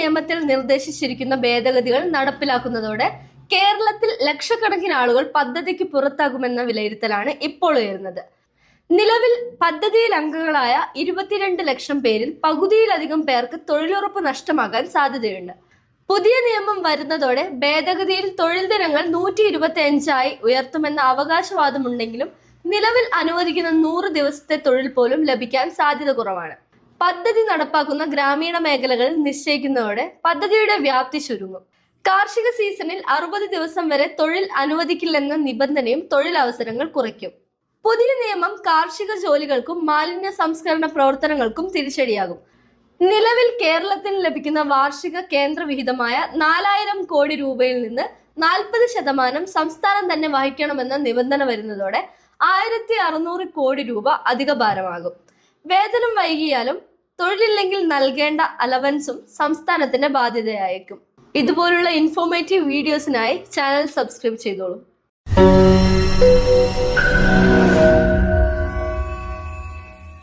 നിയമത്തിൽ നിർദ്ദേശിച്ചിരിക്കുന്ന ഭേദഗതികൾ നടപ്പിലാക്കുന്നതോടെ കേരളത്തിൽ ലക്ഷക്കണക്കിന് ആളുകൾ പദ്ധതിക്ക് പുറത്താകുമെന്ന വിലയിരുത്തലാണ് ഇപ്പോൾ ഉയരുന്നത്. നിലവിൽ പദ്ധതിയിൽ അംഗങ്ങളായ 22 ലക്ഷം പേരിൽ പകുതിയിലധികം പേർക്ക് തൊഴിലുറപ്പ് നഷ്ടമാകാൻ സാധ്യതയുണ്ട്. പുതിയ നിയമം വരുന്നതോടെ ഭേദഗതിയിൽ തൊഴിൽ ദിനങ്ങൾ 125 ഉയർത്തുമെന്ന അവകാശവാദമുണ്ടെങ്കിലും നിലവിൽ അനുവദിക്കുന്ന 100 ദിവസത്തെ തൊഴിൽ പോലും ലഭിക്കാൻ സാധ്യത കുറവാണ്. പദ്ധതി നടപ്പാക്കുന്ന ഗ്രാമീണ മേഖലകളിൽ നിശ്ചയിക്കുന്നതോടെ പദ്ധതിയുടെ വ്യാപ്തി ചുരുങ്ങും. കാർഷിക സീസണിൽ 60 ദിവസം വരെ തൊഴിൽ അനുവദിക്കില്ലെന്ന നിബന്ധനയും തൊഴിലവസരങ്ങൾ കുറയ്ക്കും. പുതിയ നിയമം കാർഷിക ജോലികൾക്കും മാലിന്യ സംസ്കരണ പ്രവർത്തനങ്ങൾക്കും തിരിച്ചടിയാകും. നിലവിൽ കേരളത്തിന് ലഭിക്കുന്ന വാർഷിക കേന്ദ്ര വിഹിതമായ 4000 കോടി രൂപയിൽ നിന്ന് 40% സംസ്ഥാനം തന്നെ വഹിക്കണമെന്ന നിബന്ധന വരുന്നതോടെ 1600 കോടി രൂപ അധിക ഭാരമാകും. വേതനം വൈകിയാലും തൊഴിലില്ലെങ്കിൽ നൽകേണ്ട അലവൻസും സംസ്ഥാനത്തിന്റെ ബാധ്യതയായേക്കും. ഇതുപോലുള്ള ഇൻഫോർമേറ്റീവ് വീഡിയോസിനായി ചാനൽ സബ്സ്ക്രൈബ് ചെയ്തോളൂ.